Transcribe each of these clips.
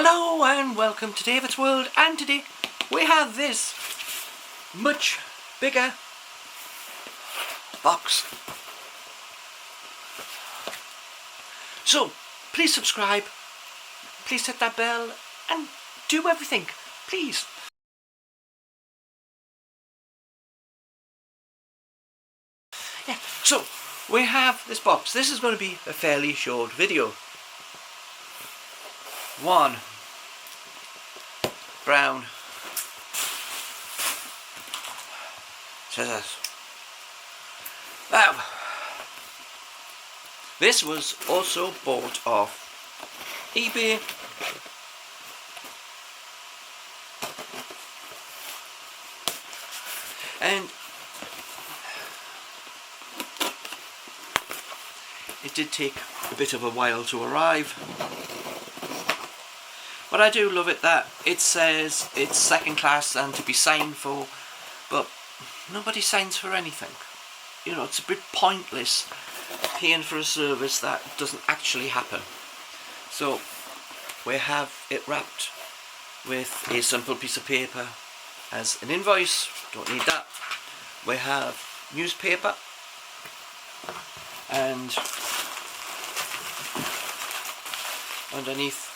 Hello and welcome to David's World, and today we have this much bigger box. So please subscribe, please hit that bell and do everything, please. Yeah, so we have this box. This is going to be a fairly short video. One brown scissors. Now, this was also bought off eBay. And it did take a bit of a while to arrive. But I do love it that it says it's second class and to be signed for, but nobody signs for anything. You know, it's a bit pointless paying for a service that doesn't actually happen. So we have it wrapped with a simple piece of paper as an invoice, don't need that. We have newspaper and underneath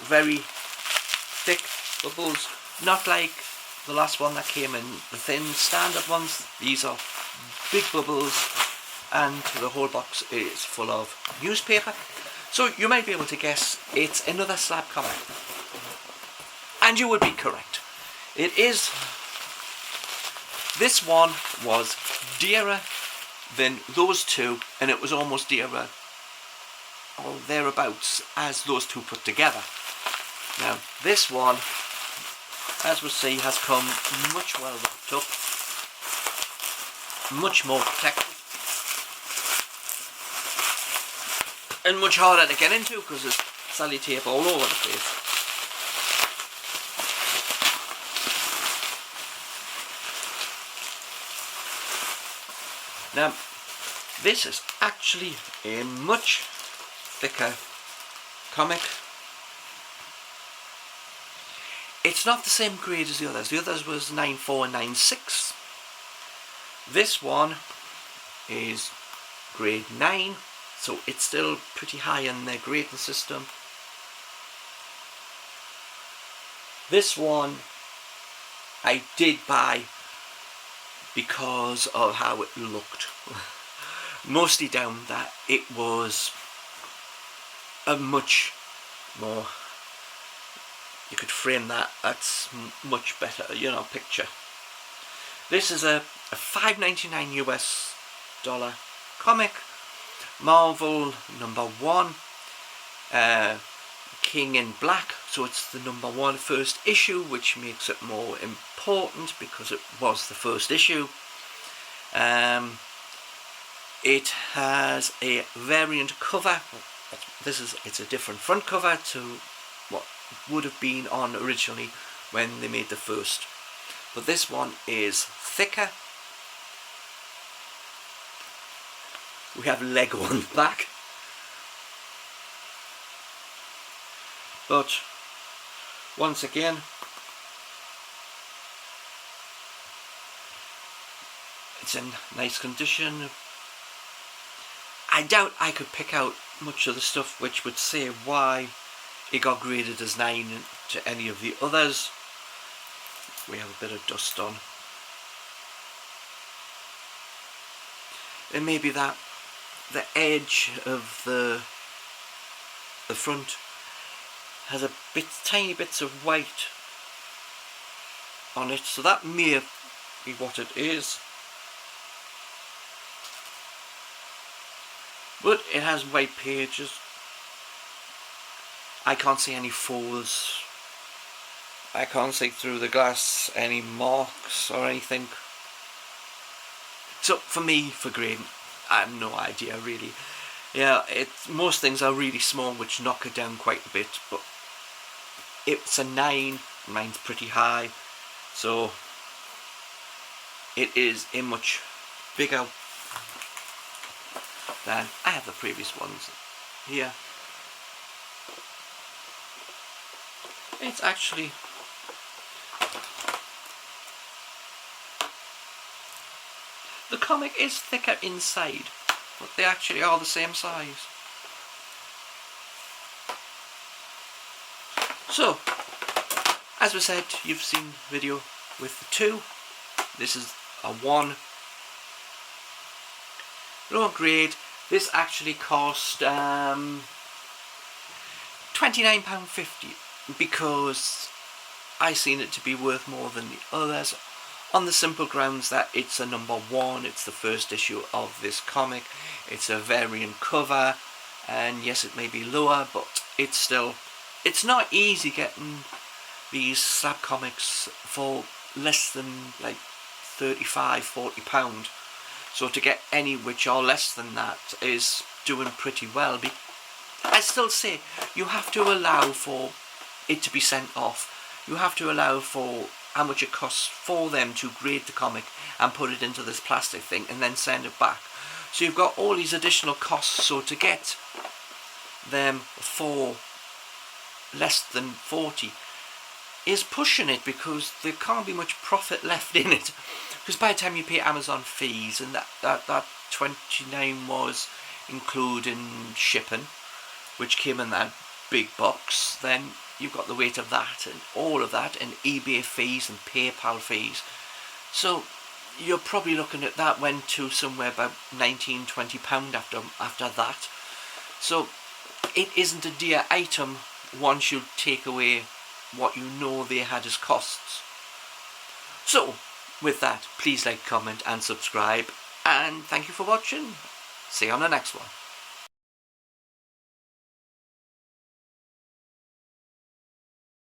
very thick bubbles, not like the last one that came in the thin standard ones. These are big bubbles and the whole box is full of newspaper. So you might be able to guess it's another slab comic, and you would be correct. It is. This one was dearer than those two, and it was almost dearer or thereabouts as those two put together. Now this one, as we see, has come much well wrapped up, much more protected, and much harder to get into because there's sellotape all over the place. Now this is actually a much thicker comic. It's not the same grade as the others. The others was 9.4 and 9.6. This one is grade 9, so it's still pretty high in their grading system. This one I did buy because of how it looked. Mostly down that it was a much more, you could frame that's much better, you know, picture. This is a $5.99 US comic, Marvel #1, King in Black, so it's the #1 first issue, which makes it more important because it was the first issue. It has a variant cover. It's a different front cover to what would have been on originally when they made the first, but this one is thicker. We have Lego on the back, but once again it's in nice condition. I doubt I could pick out much of the stuff which would say why it got graded as 9 to any of the others. We have a bit of dust on. It may be that the edge of the front has a bit, tiny bits of white on it, so that may be what it is. But it has white pages. I can't see any folds. I can't see through the glass any marks or anything. So for me, for grading, I have no idea really. Yeah, most things are really small, which knock it down quite a bit. But it's a 9. Mine's pretty high, so it is a much bigger than I have the previous ones here. It's actually the comic is thicker inside, but they actually are the same size. So, as we said, you've seen video with the 2. This is a 1. Lower grade. This actually cost £29.50 because I seen it to be worth more than the others, on the simple grounds that it's a number 1, it's the first issue of this comic, it's a variant cover, and yes, it may be lower, but it's not easy getting these slab comics for less than like £35–40. So to get any which are less than that is doing pretty well. I still say you have to allow for it to be sent off. You have to allow for how much it costs for them to grade the comic and put it into this plastic thing and then send it back. So you've got all these additional costs. So to get them for less than 40 is pushing it, because there can't be much profit left in it, because by the time you pay Amazon fees, and that 29 was including shipping, which came in that big box, then you've got the weight of that and all of that, and eBay fees and PayPal fees. So you're probably looking at that went to somewhere about £19–20 after that. So it isn't a dear item once you take away what you know they had as costs. So with that, please like, comment and subscribe, and thank you for watching. See you on the next one.